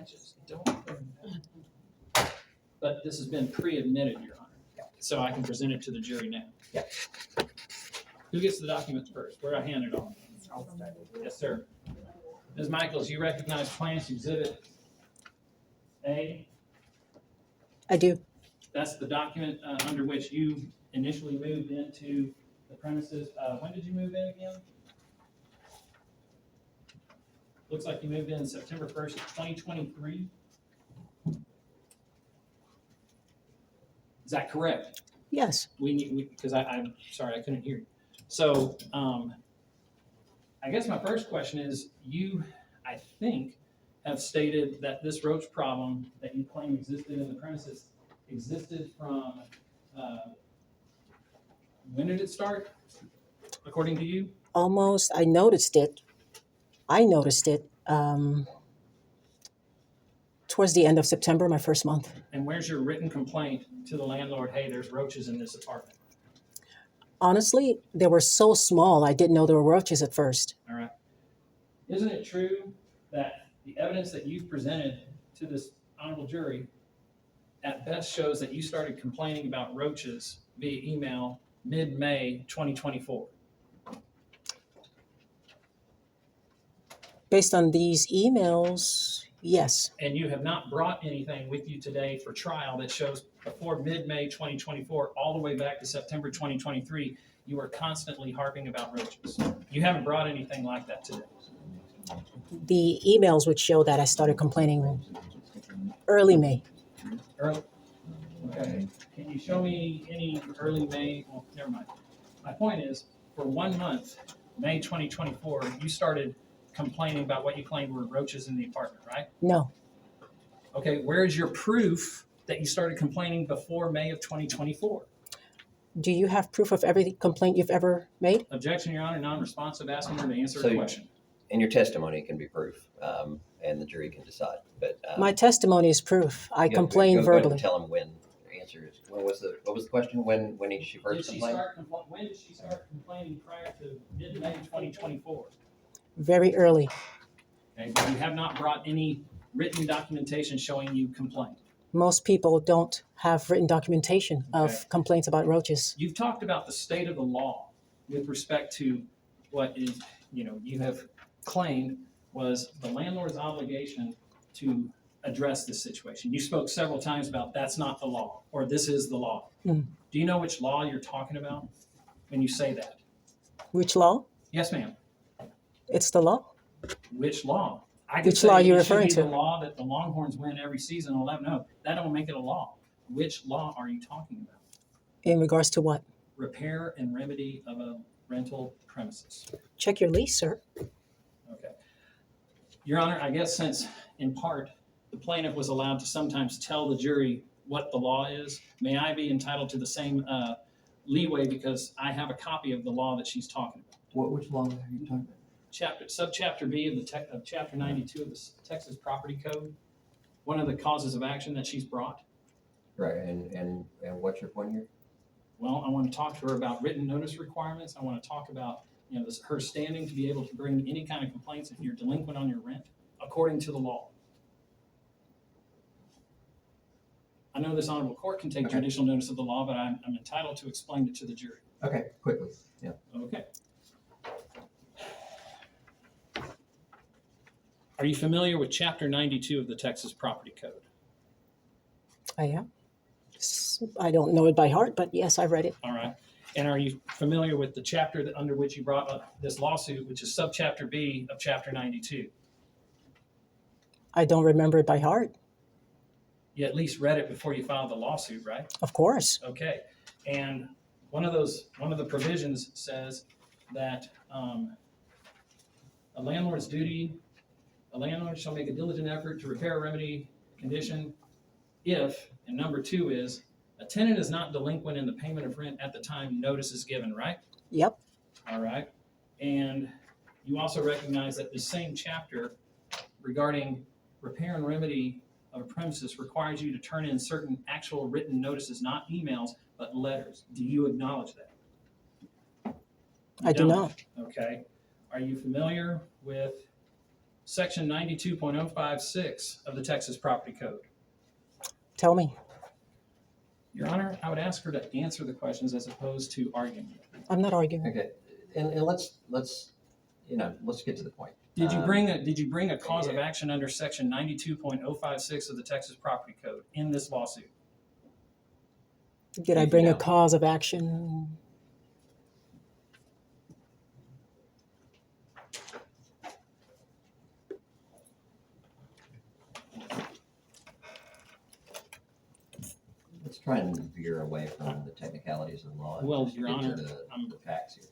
just don't. But this has been pre-admitted, Your Honor, so I can present it to the jury now. Yeah. Who gets the documents first? Where do I hand it on? Yes, sir. Ms. Michaels, you recognize Plaintiff's Exhibit A? I do. That's the document under which you initially moved into the premises. When did you move in again? Looks like you moved in September 1st, 2023. Is that correct? Yes. Because I'm sorry, I couldn't hear you. So I guess my first question is, you, I think, have stated that this roach problem that you claim existed in the premises existed from, when did it start, according to you? Almost. I noticed it towards the end of September, my first month. And where's your written complaint to the landlord, hey, there's roaches in this apartment? Honestly, they were so small, I didn't know there were roaches at first. All right. Isn't it true that the evidence that you've presented to this honorable jury at best shows that you started complaining about roaches via email mid-May 2024? Based on these emails, yes. And you have not brought anything with you today for trial that shows before mid-May 2024, all the way back to September 2023, you are constantly harping about roaches. You haven't brought anything like that today. The emails would show that I started complaining early May. Early. Okay. Can you show me any early May? Well, never mind. My point is, for 1 month, May 2024, you started complaining about what you claimed were roaches in the apartment, right? No. Okay, where is your proof that you started complaining before May of 2024? Do you have proof of every complaint you've ever made? Objection, Your Honor, non-responsive, asking her to answer So a question. And your testimony can be proof, and the jury can decide. But My testimony is proof. I yeah, complained go ahead and verbally. tell them when the answer is. What was the question? When did she first complain? When did she start complaining prior to mid-May 2024? Very early. Okay, but you have not brought any written documentation showing you complained. Most people don't have written documentation of Okay. complaints about roaches. You've talked about the state of the law with respect to what is, you have claimed was the landlord's obligation to address this situation. You spoke several times about that's not the law, or this is the law. Mm. Do you know which law you're talking about when you say that? Which law? Yes, ma'am. It's the law. Which law? I could Which say law are you it should referring be to? The law that the Longhorns win every season. No, that don't make it a law. Which law are you talking about? In regards to what? Repair and remedy of a rental premises. Check your lease, sir. Okay. Your Honor, I guess since in part the plaintiff was allowed to sometimes tell the jury what the law is, may I be entitled to the same leeway because I have a copy of the law that she's talking about. Which law are you talking about? Subchapter B of Chapter 92 of the Texas Property Code, one of the causes of action that she's brought. Right, and what's your point here? Well, I want to talk to her about written notice requirements. I want to talk about her standing to be able to bring any kind of complaints if you're delinquent on your rent, according to the law. I know this honorable court can take judicial notice of the law, but I'm entitled to explain it to the jury. Okay, quickly. Yeah. Okay. Are you familiar with Chapter 92 of the Texas Property Code? I am. I don't know it by heart, but yes, I've read it. All right. And are you familiar with the chapter under which you brought up this lawsuit, which is Subchapter B of Chapter 92? I don't remember it by heart. You at least read it before you filed the lawsuit, right? Of course. Okay. And one of the provisions says that a landlord shall make a diligent effort to repair or remedy condition if, and number 2 is, a tenant is not delinquent in the payment of rent at the time notice is given, right? Yep. All right. And you also recognize that the same chapter regarding repair and remedy of a premises requires you to turn in certain actual written notices, not emails, but letters. Do you acknowledge that? I do not. Okay. Are you familiar with Section 92.056 of the Texas Property Code. Tell me. Your Honor, I would ask her to answer the questions as opposed to arguing. I'm not arguing. Okay, and let's get to the point. Did you bring a cause of action under section 92.056 of the Texas Property Code in this lawsuit? Did I bring a cause of action? Let's try and veer away from the technicalities of the law. And Well, just Your get Honor, to the facts here.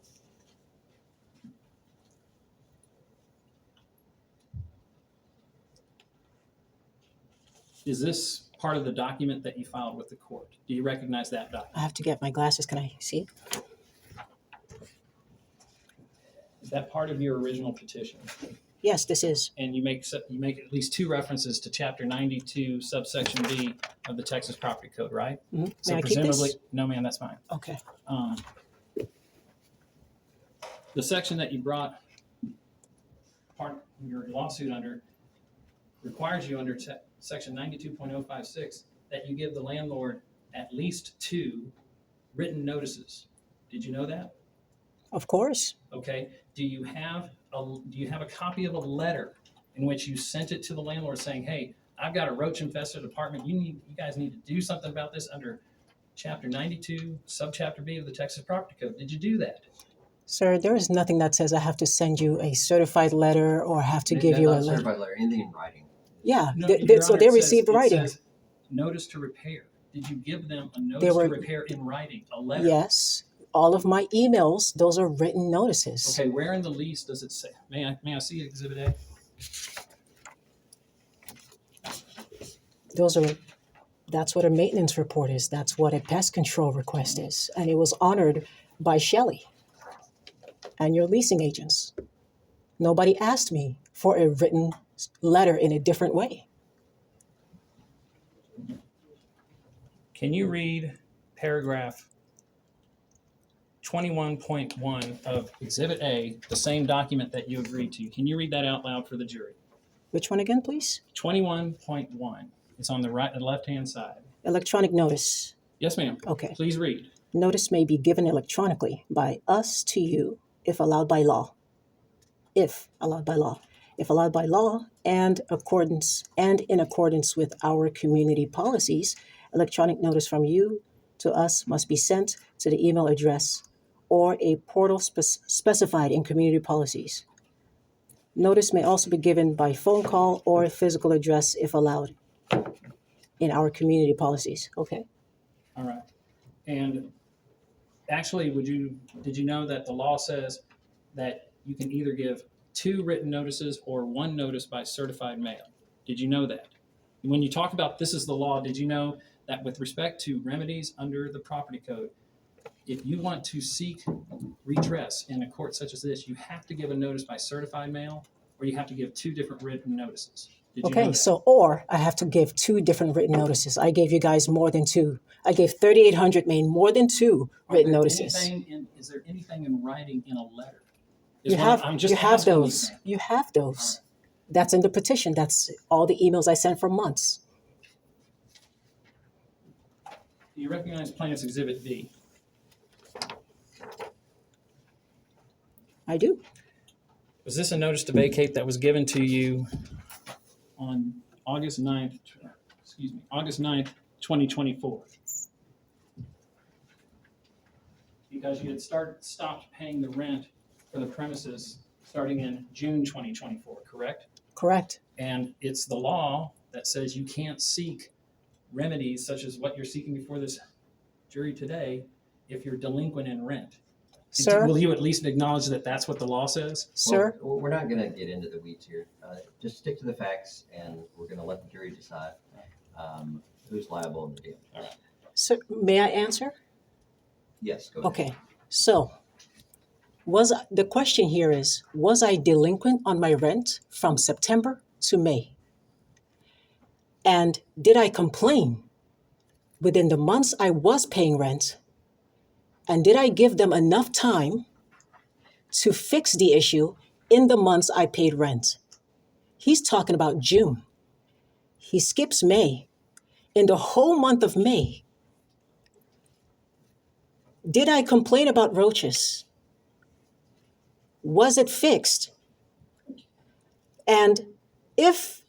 Is this part of the document that you filed with the court? Do you recognize that document? I have to get my glasses. Can I see it? Is that part of your original petition? Yes, this is. And you make at least two references to Chapter 92, subsection B of the Texas Property Code, right? Mhm. So May I keep presumably, this? no, ma'am, that's fine. Okay. The section that you brought part of your lawsuit under requires you under section 92.056 that you give the landlord at least 2 written notices. Did you know that? Of course. Okay. Do you have a copy of a letter in which you sent it to the landlord saying, "Hey, I've got a roach infested apartment. You guys need to do something about this under Chapter 92, subchapter B of the Texas Property Code." Did you do that? Sir, there is nothing that says I have to send you a certified letter or have to give you a Not letter. certified letter, anything in writing. Yeah, No, so they received writing. It says notice to repair. Did you give them a They notice were- to repair in writing, a letter? Yes, all of my emails, those are written notices. Okay, where in the lease does it say? May I see Exhibit A? That's what a maintenance report is. That's what a pest control request is. And it was honored by Shelley and your leasing agents. Nobody asked me for a written letter in a different way. Can you read paragraph 21.1 of Exhibit A, the same document that you agreed to? Can you read that out loud for the jury? Which one again, please? 21.1. It's on the left-hand side. Electronic notice. Yes, ma'am. Okay. Please read. Notice may be given electronically by us to you if allowed by law. If allowed by law. If allowed by law and in accordance with our community policies, electronic notice from you to us must be sent to the email address or a portal specified in community policies. Notice may also be given by phone call or physical address if allowed in our community policies. Okay. All right. And actually, did you know that the law says that you can either give 2 written notices or 1 notice by certified mail? Did you know that? When you talk about this is the law, did you know that with respect to remedies under the property code, if you want to seek redress in a court such as this, you have to give a notice by certified mail or you have to give 2 different written notices. Did you know Okay, that? so or I have to give 2 different written notices. I gave you guys more than 2. I gave 3,800 Maine more than 2 written notices. Is there anything in writing in a letter? You have asking those. You have those. That's in the petition. That's all the emails I sent for months. Do you recognize Plaintiff's Exhibit B? I do. Was this a notice to vacate that was given to you on August 9th, 2024? Because you had stopped paying the rent for the premises starting in June 2024, correct? Correct. And it's the law that says you can't seek remedies such as what you're seeking before this jury today if you're delinquent in rent. Sir? Will you at least acknowledge that that's what the law says? Sir? Well, we're not going to get into the weeds here. Just stick to the facts, and we're going to let the jury decide who's liable in the deal. All right. Sir, may I answer? Yes, go ahead. Okay. So, the question here is, was I delinquent on my rent from September to May? And did I complain within the months I was paying rent? And did I give them enough time to fix the issue in the months I paid rent? He's talking about June. He skips May. In the whole month of May, did I complain about roaches? Was it fixed? And if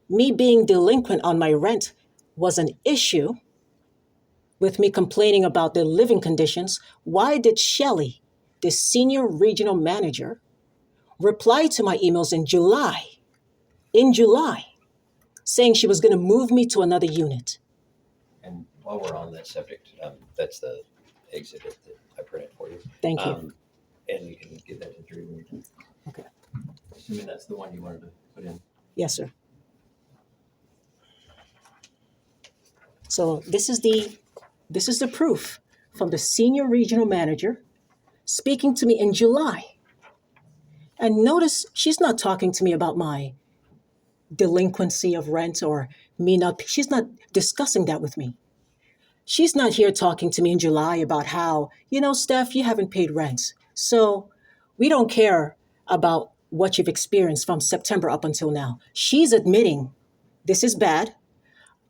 me being delinquent on my rent was an issue with me complaining about the living conditions, why did Shelley, the senior regional manager, reply to my emails in July, saying she was going to move me to another unit? And while we're on that subject, that's the exhibit that I printed for you. Thank you. And you can give that to Drew when you're done. Okay. Assuming that's the one you wanted to put in. Yes, sir. So this is the proof from the senior regional manager speaking to me in July. And notice she's not talking to me about my delinquency of rent or she's not discussing that with me. She's not here talking to me in July about how, Steph, you haven't paid rent. So we don't care about what you've experienced from September up until now. She's admitting this is bad.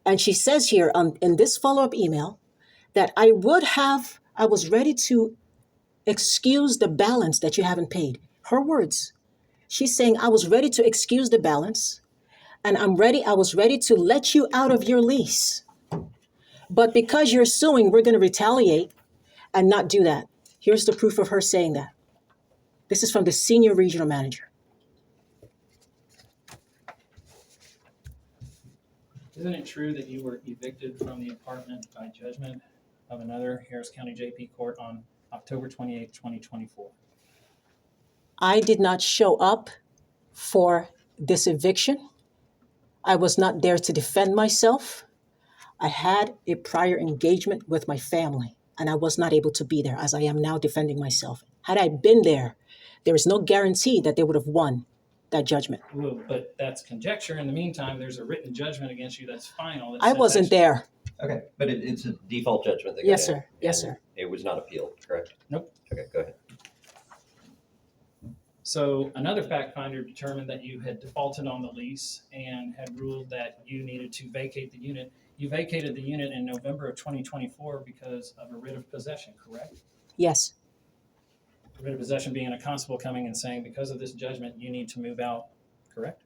And she says here in this follow-up email that I was ready to excuse the balance that you haven't paid. Her words. She's saying, I was ready to excuse the balance and I was ready to let you out of your lease. But because you're suing, we're going to retaliate and not do that. Here's the proof of her saying that. This is from the senior regional manager. Isn't it true that you were evicted from the apartment by judgment of another Harris County JP court on October 28, 2024? I did not show up for this eviction. I was not there to defend myself. I had a prior engagement with my family, and I was not able to be there as I am now defending myself. Had I been there, there is no guarantee that they would have won that judgment. Well, but that's conjecture. In the meantime, there's a written judgment against you that's final. That I says wasn't there. Okay, but it's a default judgment that Yes, got in, sir. Yes, and sir. It was not appealed, correct? Nope. Okay, go ahead. So another fact finder determined that you had defaulted on the lease and had ruled that you needed to vacate the unit. You vacated the unit in November of 2024 because of a writ of possession, correct? Yes. Writ of possession being a constable coming and saying, because of this judgment, you need to move out, correct?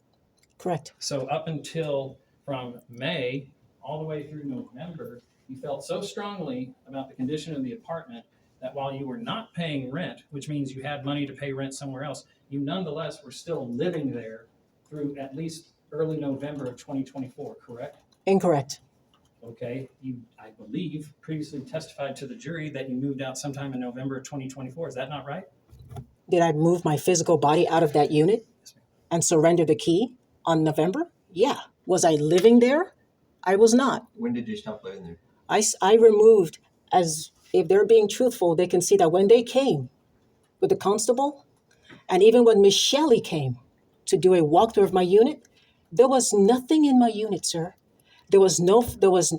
Correct. So up until from May all the way through November, you felt so strongly about the condition of the apartment that while you were not paying rent, which means you had money to pay rent somewhere else, you nonetheless were still living there through at least early November of 2024, correct? Incorrect. Okay, you, I believe, previously testified to the jury that you moved out sometime in November of 2024. Is that not right? Did I move my physical body out of that unit Yes, ma'am. and surrender the key on November? Yeah. Was I living there? I was not. When did you stop living there? I removed, as if they're being truthful, they can see that when they came with the constable, and even when Miss Shelley came to do a walkthrough of my unit, there was nothing in my unit, sir. There was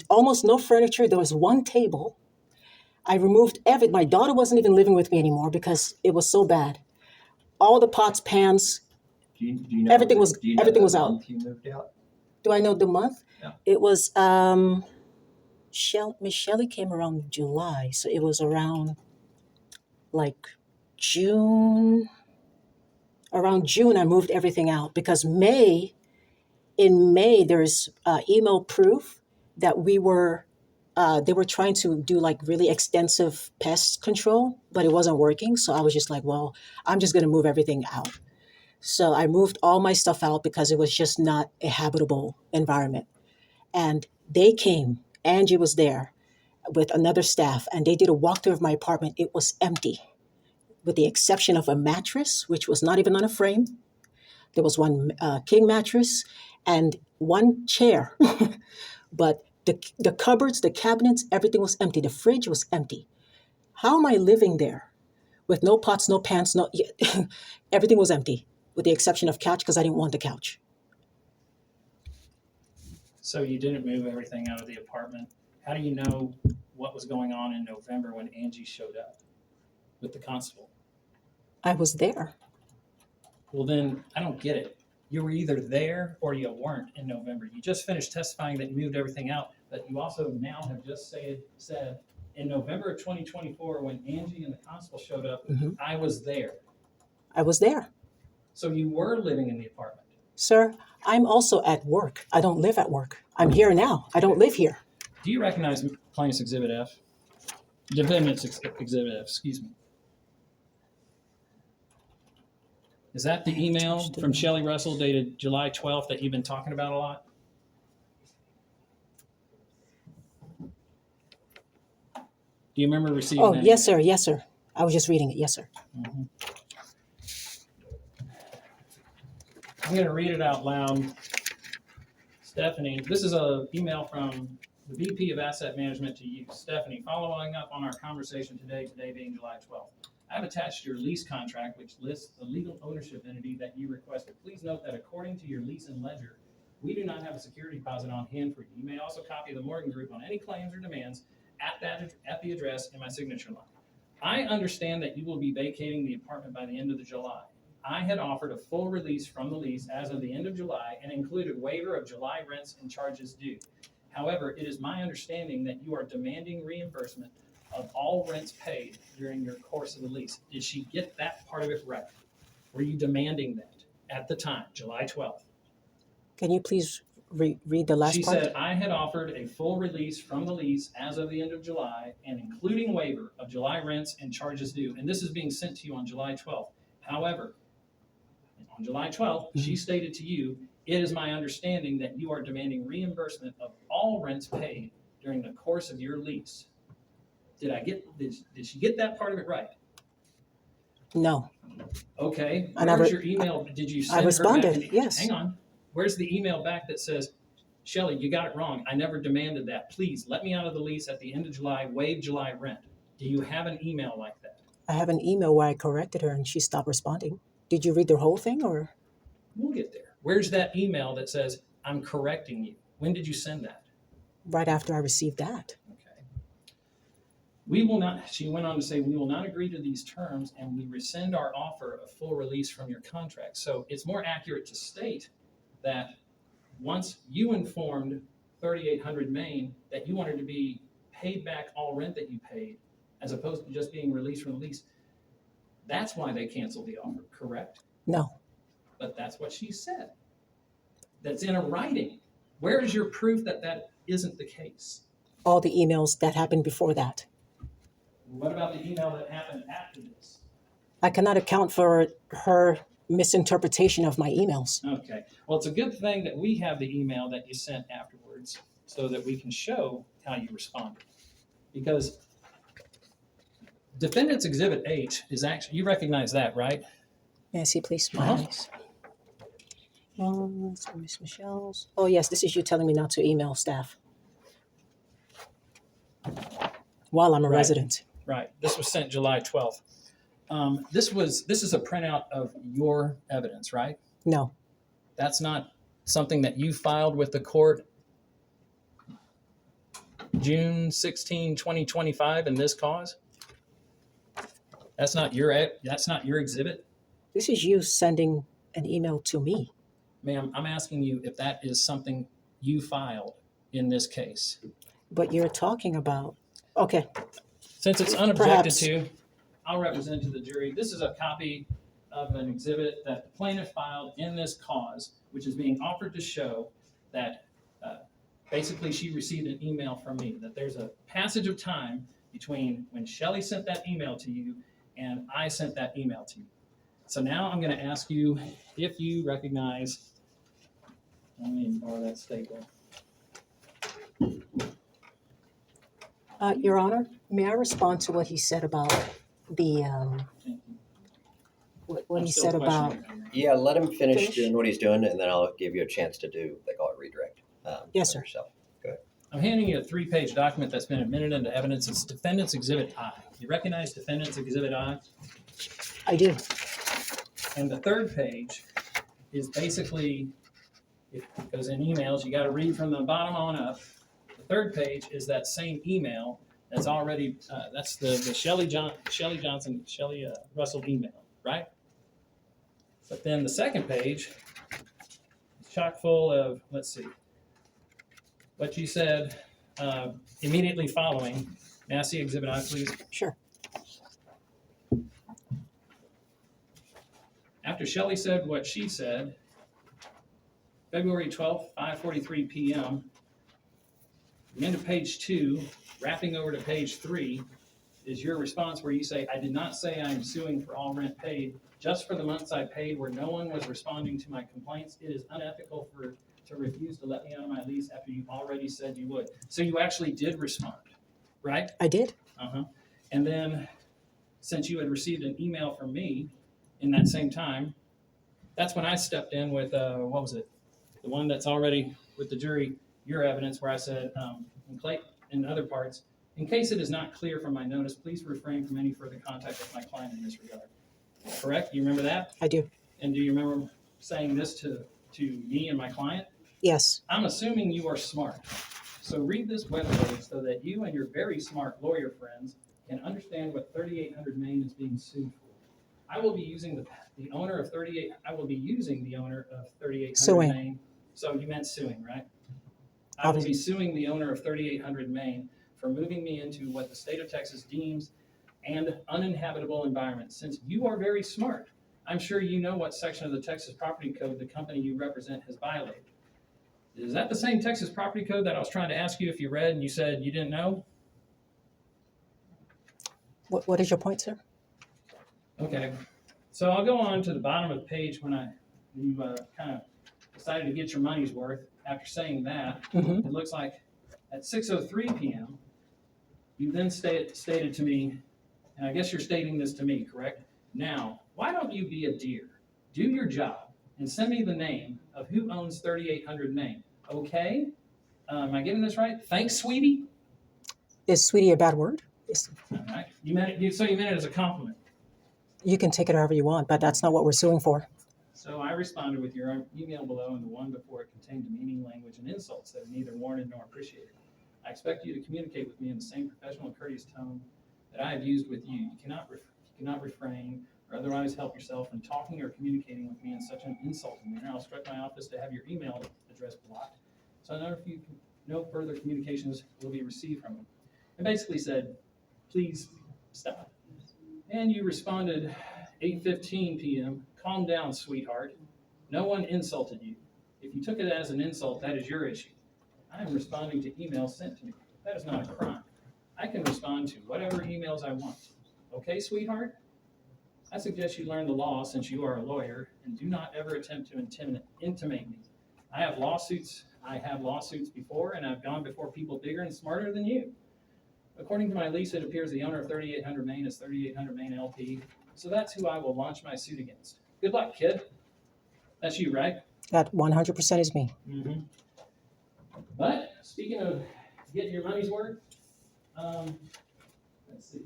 almost no furniture. There was one table. I removed my daughter wasn't even living with me anymore because it was so bad. All the pots, pans, Do you know everything the- was do you know everything the was out. month you moved out? Do I know the month? Yeah. It was Miss Shelley came around July, so it was around like June. Around June, I moved everything out because in May, there's email proof that they were trying to do like really extensive pest control, but it wasn't working. So I was just like, well, I'm just going to move everything out. So I moved all my stuff out because it was just not a habitable environment. And they came, Angie was there with another staff, and they did a walkthrough of my apartment. It was empty, with the exception of a mattress, which was not even on a frame. There was one king mattress and one chair, but the cupboards, the cabinets, everything was empty. The fridge was empty. How am I living there with no pots, no pans, everything was empty with the exception of couch because I didn't want the couch. So you didn't move everything out of the apartment. How do you know what was going on in November when Angie showed up with the constable? I was there. Well, then I don't get it. You were either there or you weren't in November. You just finished testifying that you moved everything out, but you also now have just said in November of 2024, when Angie and the constable showed up, Mhm. I was there. I was there. So you were living in the apartment. Sir, I'm also at work. I don't live at work. I'm here now. I don't live here. Do you recognize Plaintiff's Exhibit F? Defendant's Exhibit F, excuse me. Is that the email from Shelley Russell dated July 12th that you've been talking about a lot? Do you remember receiving Oh, that? yes, email? sir. Yes, sir. I was just reading it. Yes, sir. Mhm. I'm going to read it out loud. Stephanie, this is an email from the VP of Asset Management to you. Stephanie, following up on our conversation today being July 12th. I have attached your lease contract, which lists the legal ownership entity that you requested. Please note that according to your lease and ledger, we do not have a security deposit on hand for you. You may also copy the Morgan Group on any claims or demands at the address in my signature line. I understand that you will be vacating the apartment by the end of July. I had offered a full release from the lease as of the end of July and included waiver of July rents and charges due. However, it is my understanding that you are demanding reimbursement of all rents paid during your course of the lease. Did she get that part of it right? Were you demanding that at the time, July 12th? Can you please read the last She part? said, I had offered a full release from the lease as of the end of July and including waiver of July rents and charges due. And this is being sent to you on July 12th. However, on July 12th, she stated to you, it is my understanding that you are demanding reimbursement of all rents paid during the course of your lease. Did she get that part of it right? No. Okay. And Where's your email? Did you send I responded, her back? yes. Hang on. Where's the email back that says, Shelley, you got it wrong. I never demanded that. Please let me out of the lease at the end of July, waive July rent. Do you have an email like that? I have an email where I corrected her and she stopped responding. Did you read the whole thing or? We'll get there. Where's that email that says, I'm correcting you? When did you send that? Right after I received that. Okay. We will not, she went on to say, we will not agree to these terms and we rescind our offer of full release from your contract. So it's more accurate to state that once you informed 3800 Main that you wanted to be paid back all rent that you paid, as opposed to just being released from the lease, that's why they canceled the offer, correct? No. But that's what she said. That's in a writing. Where is your proof that that isn't the case? All the emails that happened before that. What about the email that happened after this? I cannot account for her misinterpretation of my emails. Okay. Well, it's a good thing that we have the email that you sent afterwards so that we can show how you responded. Because Defendant's Exhibit H is actually, you recognize that, right? May I see, please? My Uh-huh. eyes. So Miss Michelle's. Oh, yes, this is you telling me not to email staff while I'm a Right. resident. Right. This was sent July 12th. This is a printout of your evidence, right? No. That's not something that you filed with the court June 16, 2025 in this cause? That's not your exhibit? This is you sending an email to me. Ma'am, I'm asking you if that is something you filed in this case. But you're talking about, okay, Since it's unobjected Perhaps. to, I'll represent to the jury. This is a copy of an exhibit that the plaintiff filed in this cause, which is being offered to show that basically she received an email from me, that there's a passage of time between when Shelley sent that email to you and I sent that email to you. So now I'm going to ask you if you recognize, let me borrow that staple. Your Honor, may I respond to what he said about the, what I'm he still said about, questioning him. Yeah, let him finish Finish. doing what he's doing, and then I'll give you a chance to do, they call it redirect. Yes, of sir. yourself. I'm handing you a 3-page document that's been admitted into evidence. It's Defendant's Exhibit I. You recognize Defendant's Exhibit I? I do. And the third page is basically, because in emails, you got to read from the bottom on up. The third page is that same email that's already, that's the Shelley Russell email, right? But then the second page chock full of, let's see, what you said immediately following. May I see Exhibit I, please? Sure. After Shelley said what she said, February 12th, 5:43 p.m., the end of page 2, wrapping over to page 3, is your response where you say, I did not say I am suing for all rent paid, just for the months I paid where no one was responding to my complaints. It is unethical to refuse to let me out of my lease after you already said you would. So you actually did respond, right? I did. Uh-huh. And then, since you had received an email from me in that same time, that's when I stepped in with, what was it? The one that's already with the jury, your evidence, where I said, in other parts, in case it is not clear from my notice, please refrain from any further contact with my client in this regard. Correct? You remember that? I do. And do you remember saying this to me and my client? Yes. I'm assuming you are smart. So read this webpage so that you and your very smart lawyer friends can understand what 3800 Main is being sued for. I will be using the owner of 3800 Suing. Main. So you meant suing, right? I will be suing the owner of 3800 Main for moving me into what the state of Texas deems an uninhabitable environment. Since you are very smart, I'm sure you know what section of the Texas Property Code the company you represent has violated. Is that the same Texas Property Code that I was trying to ask you if you read and you said you didn't know? What is your point, sir? Okay, so I'll go on to the bottom of the page when you kind of decided to get your money's worth. After saying that, Mm-hmm. it looks like at 6:03 p.m., you then stated to me, and I guess you're stating this to me, correct? Now, why don't you be a dear, do your job, and send me the name of who owns 3800 Main, okay? Am I getting this right? Thanks, sweetie? Is sweetie a bad word? All right. You meant it as a compliment. You can take it however you want, but that's not what we're suing for. So I responded with your email below, and the one before it contained demeaning language and insults that are neither warranted nor appreciated. I expect you to communicate with me in the same professional and courteous tone that I have used with you. You cannot refrain or otherwise help yourself from talking or communicating with me in such an insulting manner. I'll instruct my office to have your email address blocked, so no further communications will be received from you. I basically said, please stop. And you responded 8:15 p.m. Calm down, sweetheart. No one insulted you. If you took it as an insult, that is your issue. I am responding to emails sent to me. That is not a crime. I can respond to whatever emails I want. Okay, sweetheart? I suggest you learn the law since you are a lawyer and do not ever attempt to intimidate me. I have lawsuits before, and I've gone before people bigger and smarter than you. According to my lease, it appears the owner of 3800 Main is 3800 Main LP, so that's who I will launch my suit against. Good luck, kid. That's you, right? That 100% is me. Mm-hmm. But speaking of getting your money's worth, let's see.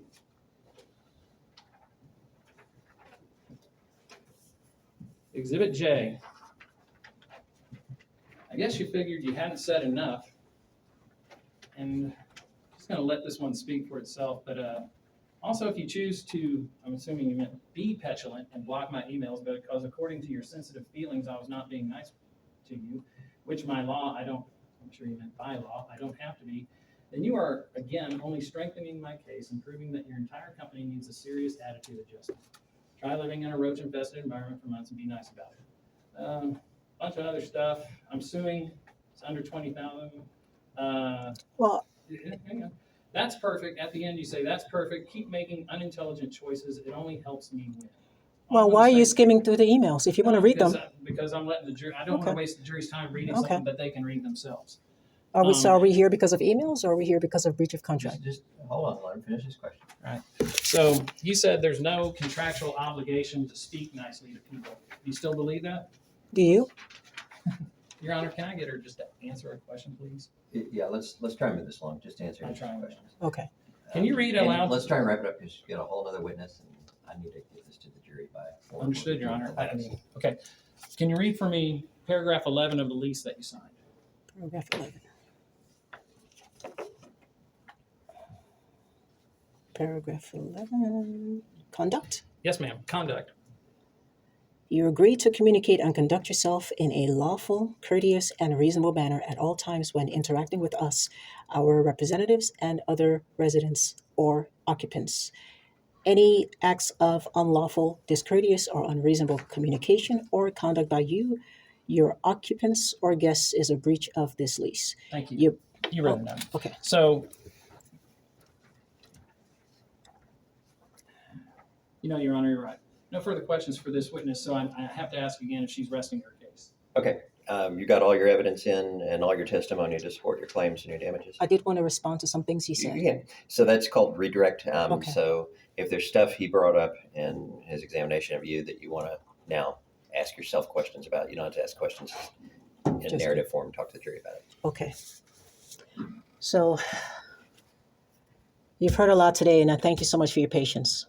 Exhibit J. I guess you figured you hadn't said enough, and I'm just going to let this one speak for itself. But also, if you choose to, I'm assuming you meant be petulant and block my emails, because according to your sensitive feelings, I was not being nice to you, which by law, I'm sure you meant by law, I don't have to be, then you are, again, only strengthening my case and proving that your entire company needs a serious attitude adjustment. Try living in a roach-infested environment for months and be nice about it. Bunch of other stuff. I'm suing. It's under $20,000. Well, Hang on. That's perfect. At the end, you say, that's perfect. Keep making unintelligent choices. It only helps me win. well, why are you skimming through the emails? If you want to read them, Because I'm letting the jury, I don't want Okay. to waste the jury's time reading Okay. something that they can read themselves. are we here because of emails, or are we here because of breach of contract? Just hold on, let him finish his question. So you said there's no contractual obligation to speak nicely to people. Do you still believe that? Do you? Your Honor, can I get her just to answer a question, please? Yeah, let's try and move this along, just to answer I'll his try. questions. Okay. Can you read And aloud? Let's try and wrap it up, because you got a whole other witness, and I need to get this to the jury by. Understood, Your Honor. Okay. Can you read for me paragraph 11 of the lease that you signed? Paragraph 11. Paragraph 11. Conduct. Yes, ma'am. Conduct. You agree to communicate and conduct yourself in a lawful, courteous, and reasonable manner at all times when interacting with us, our representatives, and other residents or occupants. Any acts of unlawful, discourteous, or unreasonable communication or conduct by you, your occupants, or guests is a breach of this lease. Thank you. You, You read it down. okay. So, Your Honor, you're right. No further questions for this witness, so I have to ask again if she's resting her case. Okay, you got all your evidence in and all your testimony to support your claims and your damages? I did want to respond to some things he You said. can. So that's called redirect. Okay. So if there's stuff he brought up in his examination of you that you want to now ask yourself questions about, you don't have to ask questions in Just- narrative form. Talk to the jury about it. Okay. So you've heard a lot today, and I thank you so much for your patience.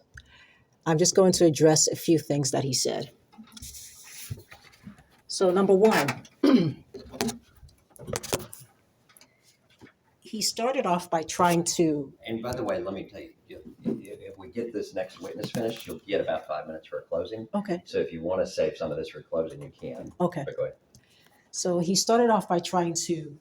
I'm just going to address a few things that he said. So number one, he started off by trying to, And by the way, let me tell you, if we get this next witness finished, you'll get about 5 minutes for a closing. okay, So if you want to save some of this for closing, you can. okay. But go ahead. So he started off by trying to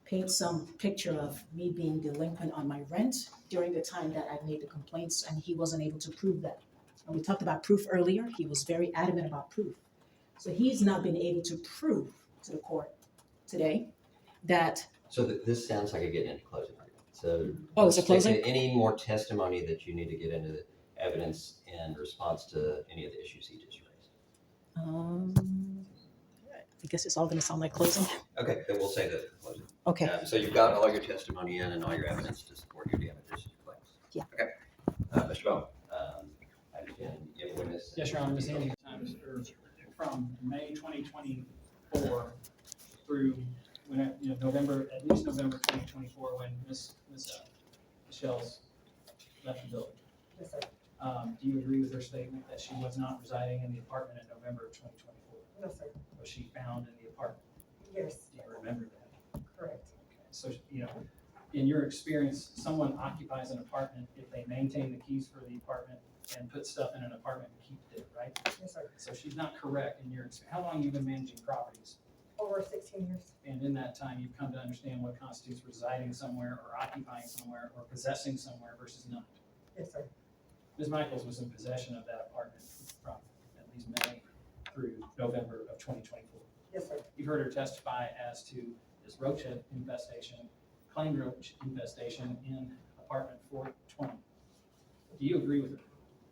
paint some picture of me being delinquent on my rent during the time that I made the complaints, and he wasn't able to prove that. And we talked about proof earlier. He was very adamant about proof. So he's not been able to prove to the court today that. So this sounds like a getting into closing argument. So Oh, it's a closing? Any more testimony that you need to get into the evidence in response to any of the issues he just raised? I guess it's all going to sound like closing. Okay, then we'll say that for closing. Okay. So you've got all your testimony in and all your evidence to support your damages and claims. Yeah. Okay. Mr. Bowman, I understand you have a witness. Yes, Your Honor, Ms. Angie, from May 2024 through November, at least November 2024, when Ms. Michelle's left the building. Yes, sir. Do you agree with her statement that she was not residing in the apartment in November of 2024? No, sir. Was she found in the apartment? Yes, Do you remember that? correct. Okay. So, in your experience, someone occupies an apartment if they maintain the keys for the apartment and put stuff in an apartment and keep it, right? Yes, sir. So she's not correct in your experience. How long have you been managing properties? Over 16 years. And in that time, you've come to understand what constitutes residing somewhere or occupying somewhere or possessing somewhere versus not. Yes, sir. Ms. Michaels was in possession of that apartment from at least May through November of 2024. Yes, sir. You've heard her testify as to this roach infestation, claimed roach infestation in apartment 420. Do you agree with her?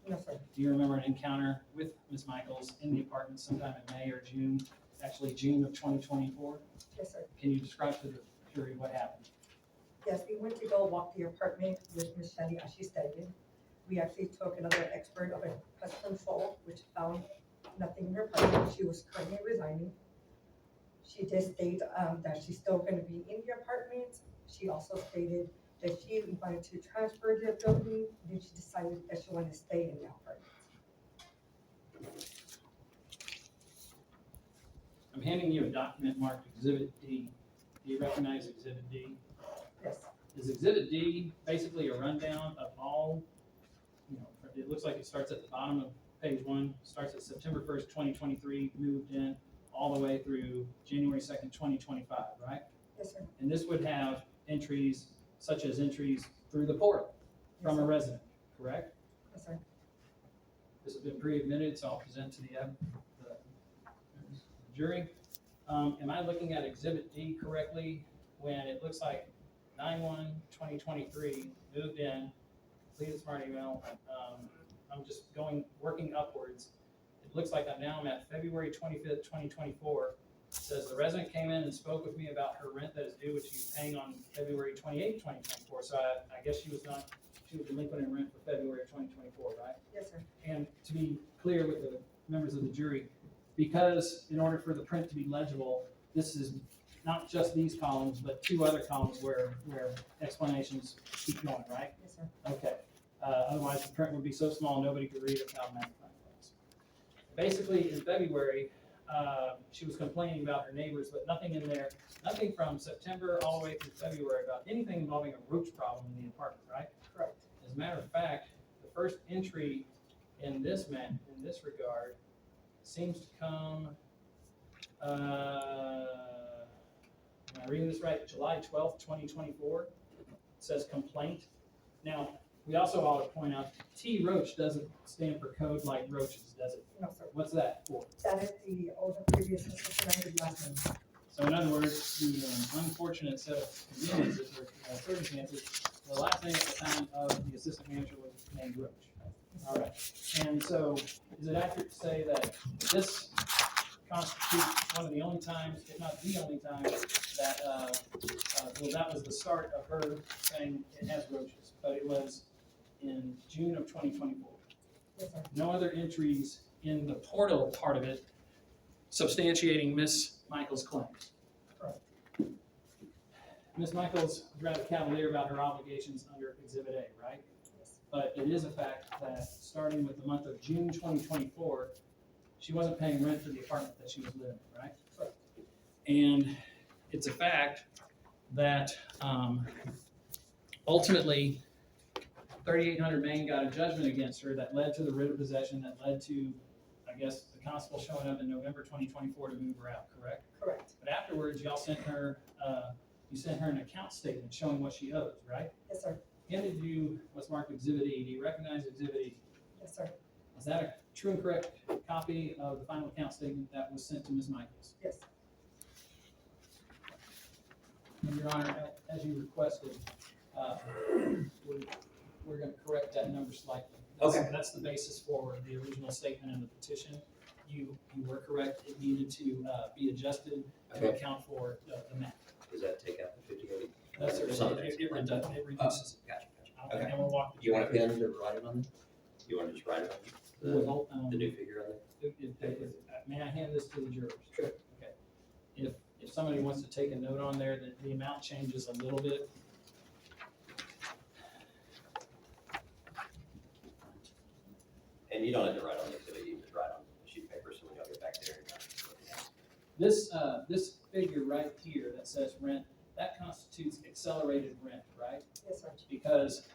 No, sir. Do you remember an encounter with Ms. Michaels in the apartment sometime in May or June, actually June of 2024? Yes, sir. Can you describe to the jury what happened? Yes, we went to go walk the apartment with Ms. Shelley as she stated. We actually took another expert of a pest control, which found nothing in her apartment. She was currently resigning. She did state that she's still going to be in the apartment. She also stated that she wanted to transfer the building. Then she decided that she wanted to stay in the apartment. I'm handing you a document marked Exhibit D. Do you recognize Exhibit D? Yes, Is Exhibit D basically a rundown of all, it looks like it starts at the bottom of page 1, starts at September 1st, 2023, moved in all the way through January 2nd, 2025, right? yes, sir. And this would have entries such as entries through the portal from Yes, a sir. resident, correct? Yes, sir. This has been pre-admitted, so I'll present to the jury. Am I looking at Exhibit D correctly when it looks like 9/1/2023 moved in, completed smart email? I'm just working upwards. It looks like now I'm at February 25th, 2024. It says the resident came in and spoke with me about her rent that is due, which she was paying on February 28th, 2024. So I guess she was delinquent in rent for February of 2024, right? Yes, sir. And to be clear with the members of the jury, because in order for the print to be legible, this is not just these columns, but 2 other columns where explanations keep going, right? Yes, sir. Okay. Otherwise, the print would be so small, nobody could read it without magnifying glass. Basically, in February, she was complaining about her neighbors, but nothing in there, nothing from September all the way through February about anything involving a roach problem in the apartment, right? Correct. As a matter of fact, the first entry in this regard seems to come, am I reading this right? July 12th, 2024. It says complaint. Now, we also ought to point out, T roach doesn't stand for code like roaches, does it? No, sir. What's that for? That is the older previous assistant last name. So in other words, the unfortunate set of conveniences or circumstances, the last name at the time of the assistant manager was named Roach. All right, and so is it accurate to say that this constitutes one of the only times, if not the only time, that, well, that was the start of her saying it has roaches, but it was in June of 2024. Yes, sir. No other entries in the portal part of it substantiating Miss Michaels' claims. Correct. Ms. Michaels was rather cavalier about her obligations under Exhibit A, right? Yes. But it is a fact that starting with the month of June 2024, she wasn't paying rent for the apartment that she was living in, right? Correct. And it's a fact that ultimately 3800 Main got a judgment against her that led to the writ of possession, that led to, I guess, the constable showing up in November 2024 to move her out, correct? Correct. But afterwards, y'all sent her, you sent her an account statement showing what she owes, right? Yes, sir. Handed you what's marked Exhibit E. Do you recognize Exhibit E? Yes, sir. Is that a true and correct copy of the final account statement that was sent to Ms. Michaels? Yes. And Your Honor, as you requested, we're going to correct that number slightly. Okay. That's the basis for the original statement in the petition. You were correct. It needed to be adjusted to Okay. account for the map. Does that take out the 50/80? That's Or it. something? It reduces it. Gotcha, gotcha. Okay. And we'll walk. Do you want a pen to write it on? You want to just write it on? Well, The new figure on there? May I hand this to the jurors? Sure. Okay. If somebody wants to take a note on there, that the amount changes a little bit. And you don't have to write on the exhibit, you can just write on a sheet of paper, so when y'all get back there. This figure right here that says rent, that constitutes accelerated rent, right? Yes, sir. Because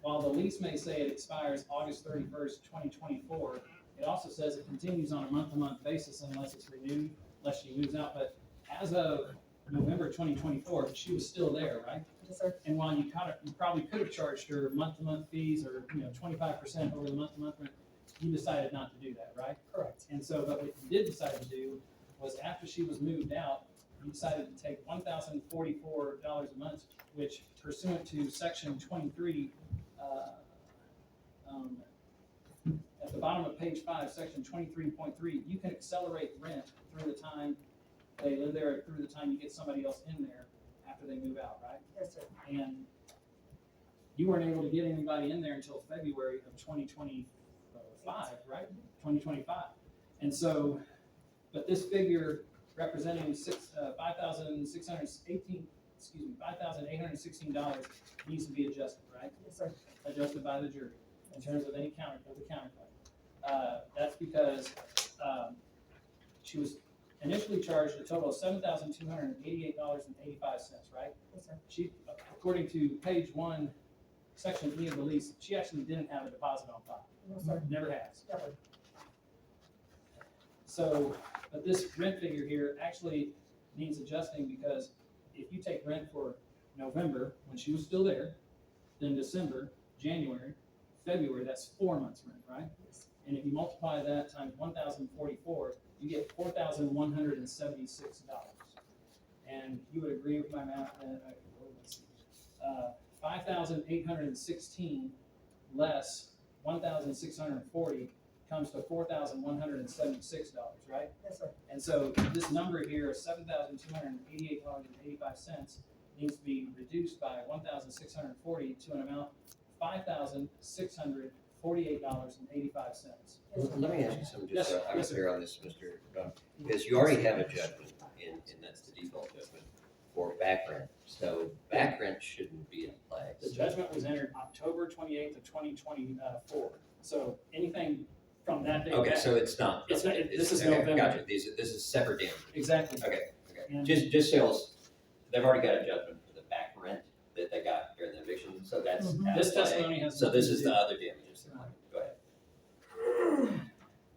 while the lease may say it expires August 31st, 2024, it also says it continues on a month-to-month basis unless it's renewed, unless she moves out. But as of November 2024, she was still there, right? Yes, sir. And while you probably could have charged her month-to-month fees or 25% over the month-to-month rent, you decided not to do that, right? Correct. And so, but what you did decide to do was after she was moved out, you decided to take $1,044 a month, which pursuant to section 23, at the bottom of page 5, section 23.3, you can accelerate rent through the time they live there, through the time you get somebody else in there after they move out, right? Yes, sir. And you weren't able to get anybody in there until February of 2025, right? 2025. And so, but this figure representing $5,816 needs to be adjusted, right? Yes, sir. Adjusted by the jury in terms of any counterclaim. That's because she was initially charged a total of $7,288.85, right? Yes, sir. She, according to page 1, section E of the lease, she actually didn't have a deposit on file. No, sir. Never has. Never. So, but this rent figure here actually needs adjusting because if you take rent for November, when she was still there, then December, January, February, that's 4 months rent, right? Yes. And if you multiply that times 1,044, you get $4,176. And you would agree with my math that, let's see, 5,816 less 1,640 comes to $4,176, right? Yes, sir. And so this number here of $7,288.85 needs to be reduced by 1,640 to an amount of $5,648.85. Yes, sir. Let me ask you something, Yes, just so I'm yes, sir. clear on this, Mr. Dunn, because you already have a judgment, and that's the default judgment for back rent. So back rent shouldn't be in play. The judgment was entered October 28th of 2024. So anything from that day Okay, back. so it's not. It's not- this is okay, November. Gotcha, this is separate damages. Exactly. Okay, okay. And- Just sales, they've already got a judgment for the back rent that they got during the eviction, so that's. Mhm. out of This play. testimony has So this nothing is to the do- other damages. Go ahead.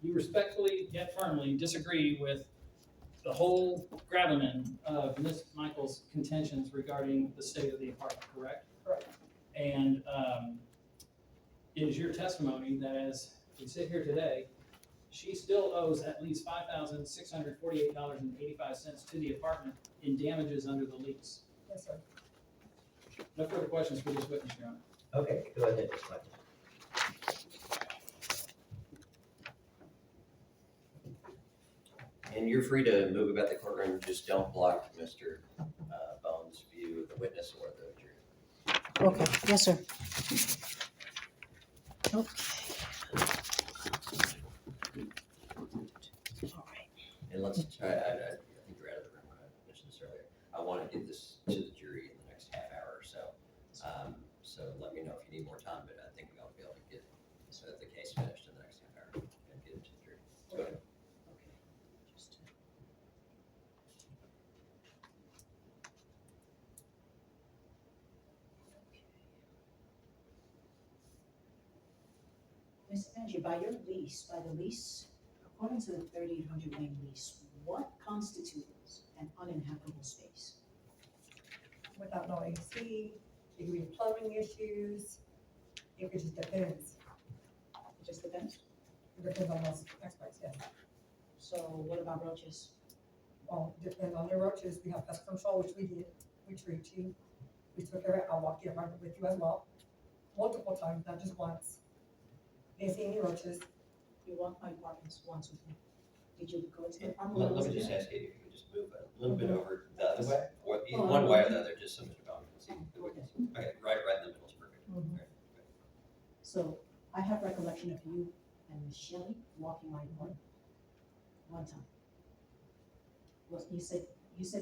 you respectfully yet firmly disagree with the whole gravamen of Ms. Michael's contentions regarding the state of the apartment, correct? Correct. And it is your testimony that as we sit here today, she still owes at least $5,648.85 to the apartment in damages under the lease. Yes, sir. No further questions for this witness, Your Honor. Okay, go ahead, Ms. Michael. And you're free to move about the courtroom, just don't block Mr. Bones' view of the witness or the jury. Okay, yes, sir. Okay. All right. And let's try, I think you're out of the room when I mentioned this earlier. I want to get this to the jury in the next half hour or so. So let me know if you need more time, but I think we ought to be able to get the case finished in the next half hour and get it to the jury. Go ahead. Ms. Angie, by the lease, according to the 3800 Lane lease, what constitutes an uninhabitable space? Without no AC, it could be plumbing issues, it could just depends. It just depends. It depends on those experts, yes. So what about roaches? Well, depends on the roaches, we have pest control, which we did, we treat you. We took care of it, I walked the apartment with you as well, multiple times, not just once. Didn't see any roaches. You walked my apartments once with me. Did you go into the apartment? Let me just ask you if you could just move a little bit over the other way, or Oh, one way or the other, just so Mr. Bowman can see the Okay. witness. Okay, right in the middle is perfect. Mhm. Right. So I have recollection of you and Miss Shelley walking my apartment one time. Well, you said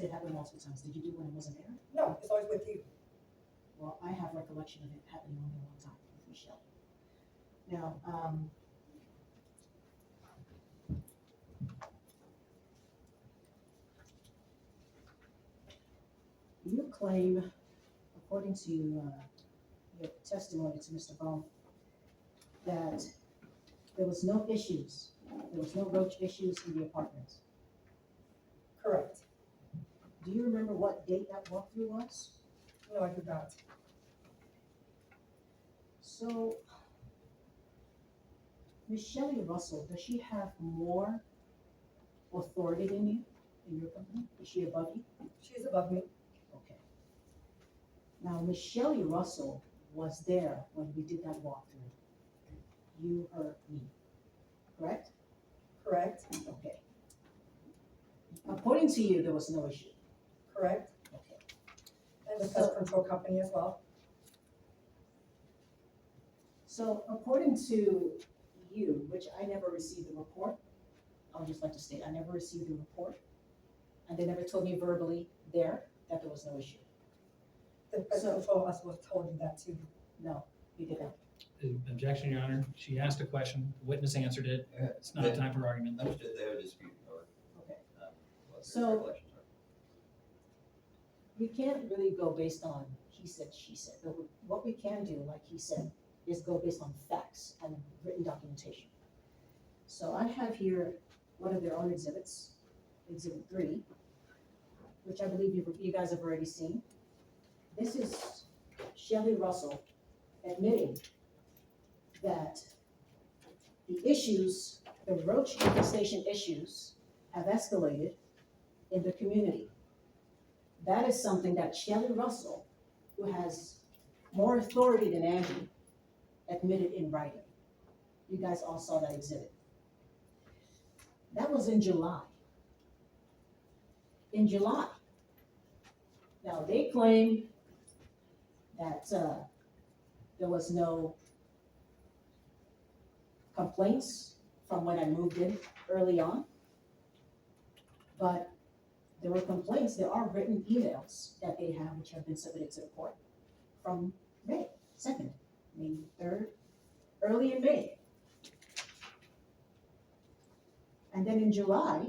it happened multiple times. Did you do it when I wasn't there? No, it's always with you. Well, I have recollection of it happening only one time with Michelle. Now, you claim, according to your testimony to Mr. Bone, that there was no roach issues in the apartment. Correct. Do you remember what date that walkthrough was? No, I do not. So, Miss Shelley Russell, does she have more authority than you in your company? Is she above you? She's above me. Okay. Now, Miss Shelley Russell was there when we did that walkthrough. You, her, me, correct? Correct. Okay. According to you, there was no issue. Correct. Okay. And the pest control company as well. So according to you, which I never received the report, I would just like to state, I never received the report. And they never told me verbally there that there was no issue. The pest So- control us was told you that too. No, you didn't. Objection, Your Honor. She asked a question, the witness answered it. It's not a time for argument. Understood, they would dispute or, Okay. what their So- recollections are. We can't really go based on he said, she said. But what we can do, like he said, is go based on facts and written documentation. So I have here one of their own exhibits, Exhibit 3, which I believe you guys have already seen. This is Shelley Russell admitting that the issues, the roach infestation issues, have escalated in the community. That is something that Shelley Russell, who has more authority than Angie, admitted in writing. You guys all saw that exhibit. That was in July. In July. Now, they claim that there was no complaints from when I moved in early on. But there were complaints, there are written emails that they have which have been submitted to the court from May 2nd, May 3rd, early in May. And then in July,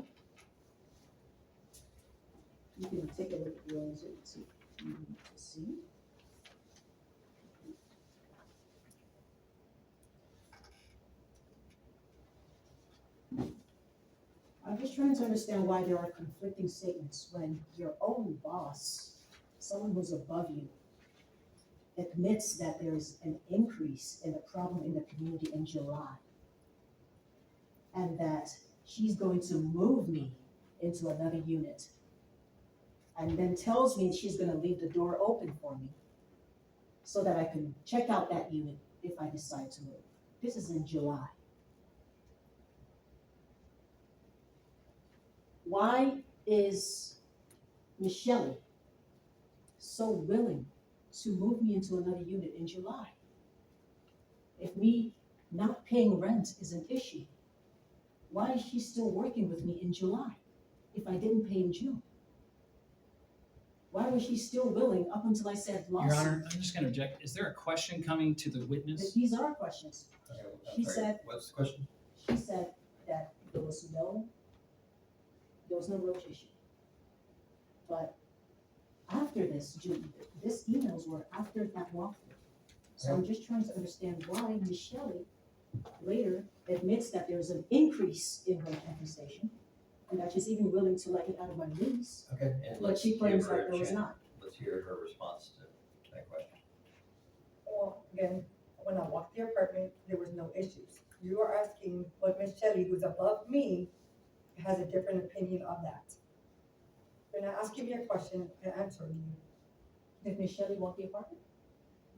you can take a look at your exhibit to see. I'm just trying to understand why there are conflicting statements when your own boss, someone who's above you, admits that there's an increase in the problem in the community in July, and that she's going to move me into another unit, and then tells me she's gonna leave the door open for me so that I can check out that unit if I decide to move. This is in July. Why is Michelle so willing to move me into another unit in July? If me not paying rent is an issue, why is she still working with me in July if I didn't pay in June? Why was she still willing up until I said lawsuit? Your Honor, I'm just gonna object. Is there a question coming to the witness? These are questions. Okay, She I'm sorry, said- what's the question? She said that there was no roach issue. But after this, June, this emails were after that walkthrough. So I'm just trying to understand why Michelle later admits that there's an increase in her infestation and that she's even willing to let me out of my lease, Okay, and but let's she give claims her that a there was chance. not. Let's hear her response to that question. Well, again, when I walked the apartment, there was no issues. You are asking what Miss Shelley, who's above me, has a different opinion of that. You're not asking me a question and answering you. Did Michelle walk the apartment?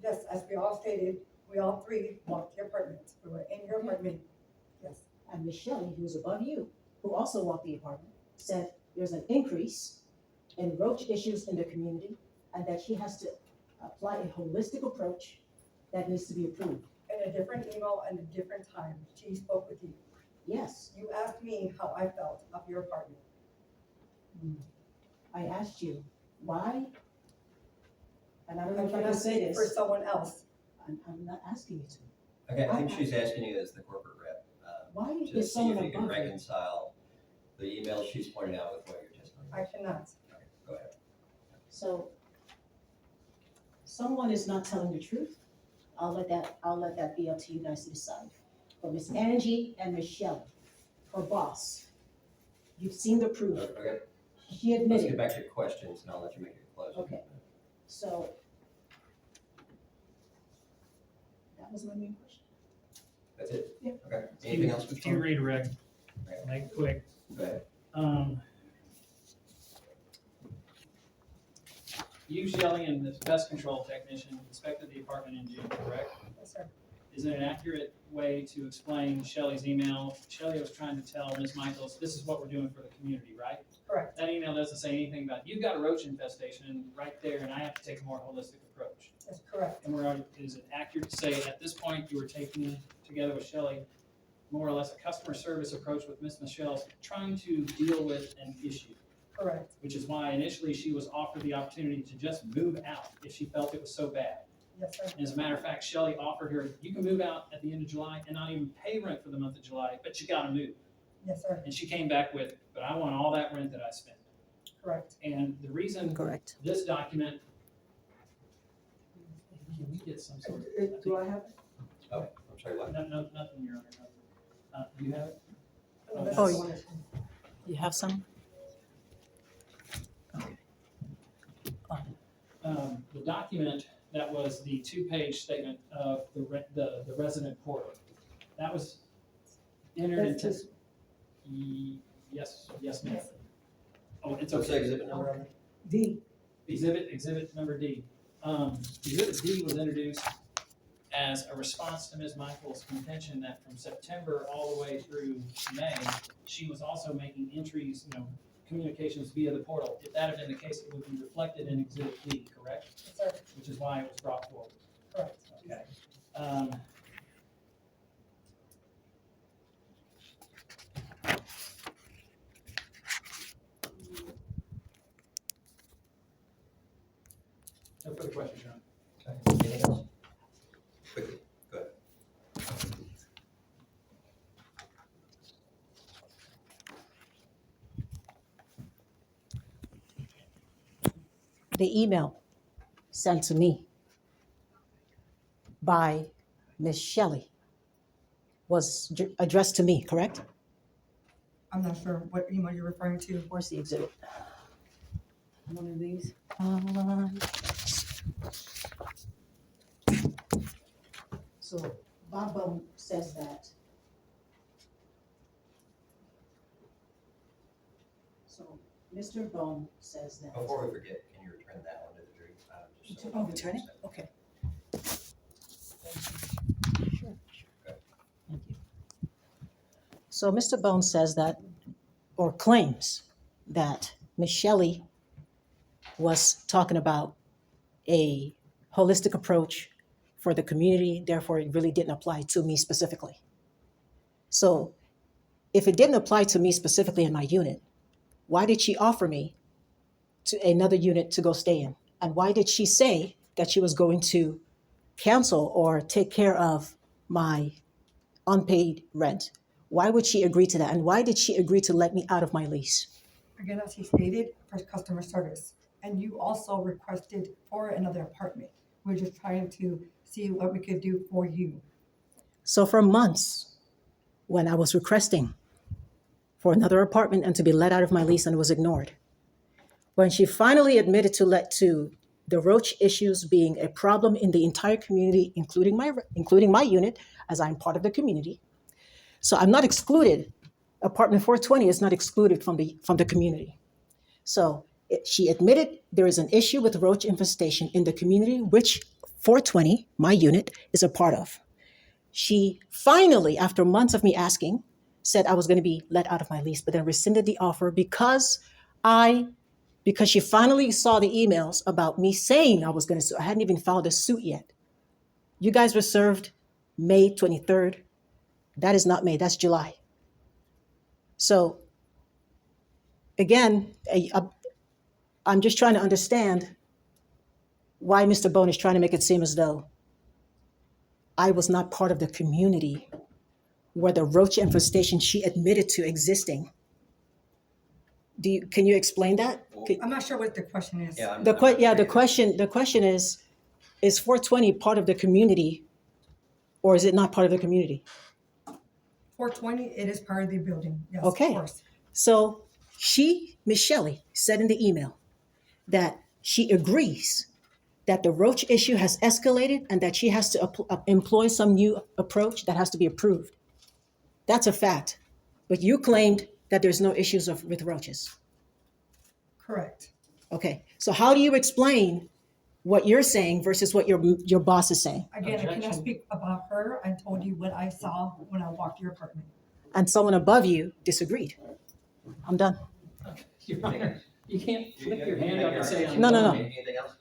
Yes, as we all stated, we all three walked the apartment. We were in your Okay. apartment. Yes, And Michelle, who was above you, who also walked the apartment, said there's an increase in roach issues in the community and that she has to apply a holistic approach that needs to be approved. in a different email and a different time, she spoke with you. Yes, You asked me how I felt of your apartment. I asked you, why? And I don't know I if I can cannot say speak for this, someone else. I'm not asking you to. Okay, I think she's asking you as the corporate rep, Why to is see someone if you can above you? reconcile the emails she's pointing out with what you're testimony. I cannot. Okay, go ahead. So, someone is not telling the truth. I'll let that be up to you guys to decide. But Miss Angie and Michelle, her boss, you've seen the proof. Okay, She let's admitted. get back to questions and I'll let you make your closing. Okay. So that was my main question. That's it? Yeah. Okay, anything else? If you redirect, Okay, make it quick. go ahead. You, Shelley, and the pest control technician inspected the apartment in June, correct? Yes, sir. Is it an accurate way to explain Shelley's email? Shelley was trying to tell Ms. Michaels, this is what we're doing for the community, right? Correct. That email doesn't say anything about, you've got a roach infestation right there, and I have to take a more holistic approach. That's correct. And is it accurate to say at this point you were taking, together with Shelley, more or less a customer service approach with Ms. Michelle, trying to deal with an issue? Correct. Which is why initially she was offered the opportunity to just move out if she felt it was so bad. Yes, sir. And as a matter of fact, Shelley offered her, you can move out at the end of July and not even pay rent for the month of July, but you gotta move. Yes, sir. And she came back with, but I want all that rent that I spent. Correct. And the reason Correct. this document, can we get some sort of? Do I have it? Oh, I'm sorry, what? No, nothing, Your Honor. Do you have it? No, that's Oh, the one. You have some? The document that was the two-page statement of the resident portal, that was entered That's into. just- Yes, ma'am. Oh, it's What's the okay. exhibit number on there? D. Exhibit number D. Exhibit D was introduced as a response to Ms. Michael's contention that from September all the way through May, she was also making entries, communications via the portal. If that had been the case, it would be reflected in Exhibit D, correct? Yes, sir. Which is why it was brought forward. Correct. Okay. No further questions, Your Honor. Okay, anything else? Quickly, go ahead. The email sent to me by Miss Shelley was addressed to me, correct? I'm not sure what email you're referring to. Where's the exhibit? One of these. So Bob Bone says that. So Mr. Bone says that. Before we forget, can you return that one to the jury? Just so Oh, we can return it? understand. Okay. Sure. Okay. Thank you. So Mr. Bone says that, or claims that Ms. Shelley was talking about a holistic approach for the community, therefore it really didn't apply to me specifically. So if it didn't apply to me specifically in my unit, why did she offer me to another unit to go stay in? And why did she say that she was going to cancel or take care of my unpaid rent? Why would she agree to that? And why did she agree to let me out of my lease? Again, as he stated, for customer service. And you also requested for another apartment. We're just trying to see what we could do for you. So for months, when I was requesting for another apartment and to be let out of my lease and it was ignored, when she finally admitted to the roach issues being a problem in the entire community, including my unit, as I'm part of the community. So I'm not excluded. Apartment 420 is not excluded from the community. So she admitted there is an issue with roach infestation in the community, which 420, my unit, is a part of. She finally, after months of me asking, said I was going to be let out of my lease, but then rescinded the offer because she finally saw the emails about me saying I was going to sue. I hadn't even filed a suit yet. You guys were served May 23rd. That is not May, that's July. So again, I'm just trying to understand why Mr. Bone is trying to make it seem as though I was not part of the community where the roach infestation she admitted to existing. Can you explain that? I'm not sure what the question is. Yeah, The question is 420 part of the community, or is it not part of the community? 420, it is part of the building. Yes, Okay. of course. So Ms. Shelley, said in the email that she agrees that the roach issue has escalated and that she has to employ some new approach that has to be approved. That's a fact. But you claimed that there's no issues with roaches. Correct. Okay. So how do you explain what you're saying versus what your boss is saying? Again, I cannot Objection. speak about her. I told you what I saw when I walked your apartment. And someone above you disagreed. I'm done. Your Honor, you can't flip your hand up and say, I'm No. done. Anything else?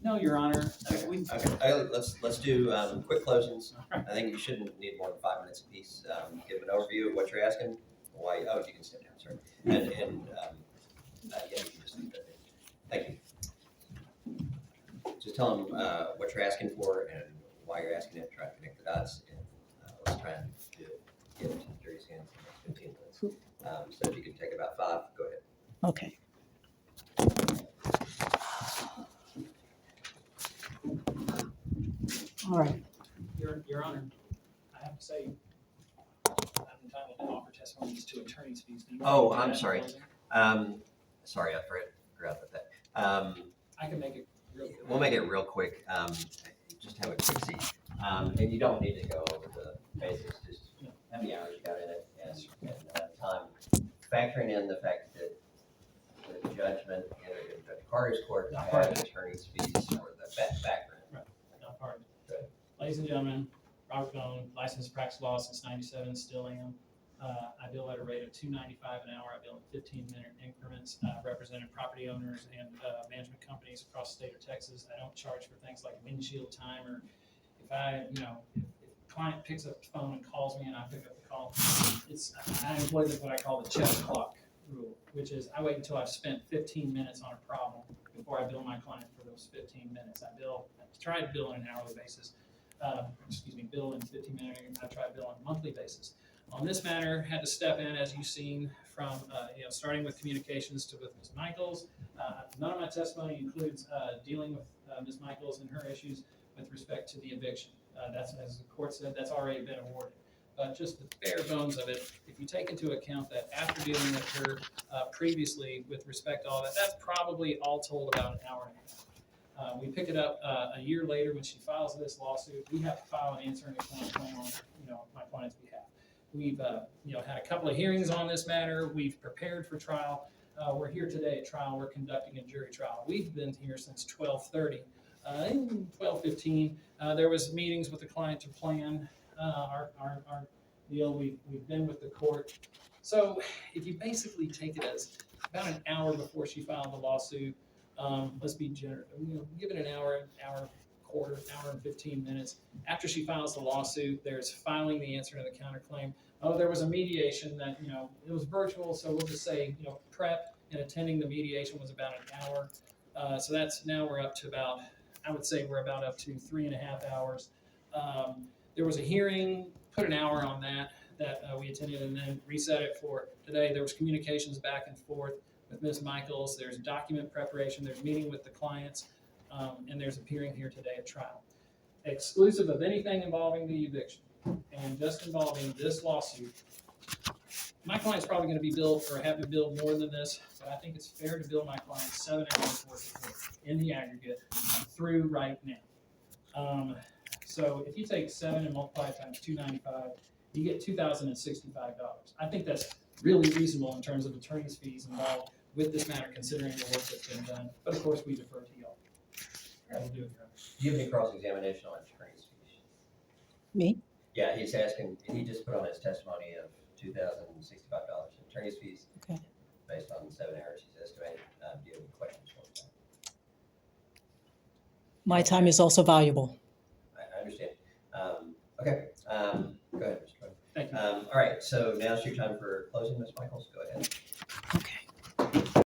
No, Your Honor. Okay, let's do quick closings. I think you shouldn't need more than 5 minutes apiece. Give an overview of what you're asking, why, you can step down, sorry. And yeah, you can just leave that there. Thank you. Just tell them what you're asking for and why you're asking it, try to connect the dots, and let's try and get it to the jury's hands in the next 15 minutes. So if you could take about 5, go ahead. Okay. All right. Your Honor, I have to say, I'm entitled to offer testimonies to attorney's fees. Do you want Oh, me to do I'm that in sorry. closing? Sorry, I forgot about that. I can make it real quick. We'll make it real quick. Just have a quick seat. And you don't need to go over the basics, just how many hours you got in it and time. Factoring in the fact that the judgment in Judge Carter's court Not had part of it. attorney's fees or the background. Not part of it. Good. Ladies and gentlemen, Robert Bone, licensed practice law since '97, still am. I bill at a rate of $2.95 an hour. I bill in 15-minute increments, representing property owners and management companies across the state of Texas. I don't charge for things like windshield time, or if if a client picks up the phone and calls me and I pick up the call, I employ what I call the chess clock rule, which is I wait until I've spent 15 minutes on a problem before I bill my client for those 15 minutes. I try to bill on an hourly basis. Bill in 15-minute, I try to bill on a monthly basis. On this matter, had to step in, as you've seen, from starting with communications with Ms. Michaels. None of my testimony includes dealing with Ms. Michaels and her issues with respect to the eviction. That's, as the court said, that's already been awarded. but just the bare bones of it, if you take into account that after dealing with her previously with respect to all that, that's probably all told about an hour and a half. We pick it up a year later when she files this lawsuit. We have to file an answering account claim on, my client's behalf. We've, had a couple of hearings on this matter. We've prepared for trial. We're here today at trial. We're conducting a jury trial. We've been here since 12:30. In 12:15, there was meetings with the client to plan our deal. We've been with the court. So if you basically take it as about an hour before she filed the lawsuit, let's be generous, give it an hour quarter, hour and 15 minutes. After she files the lawsuit, there's filing the answer to the counterclaim. Oh, there was a mediation that, it was virtual, so we'll just say, prep and attending the mediation was about an hour. So now we're up to about, I would say we're about up to 3.5 hours. There was a hearing, put an hour on that we attended, and then reset it for today. There was communications back and forth with Ms. Michaels. There's document preparation. There's meeting with the clients, and there's appearing here today at trial. Exclusive of anything involving the eviction and just involving this lawsuit, my client's probably going to be billed or have to bill more than this, but I think it's fair to bill my client 7 hours worth of work in the aggregate through right now. So if you take 7 and multiply it times $295, you get $2,065. I think that's really reasonable in terms of attorney's fees involved with this matter, considering the work that's been done. But of course, we defer to y'all. We'll do it, Your Honor. Do you have any cross-examination on attorney's fees? Me? Yeah, he's asking, he just put on his testimony of $2,065 in attorney's fees. Okay. Based on 7 hours he's estimated. Do you have any questions for that? My time is also valuable. I understand. Okay, go ahead, Mr. Cohen. Thank you. All right, so now's your time for closing, Ms. Michaels, go ahead.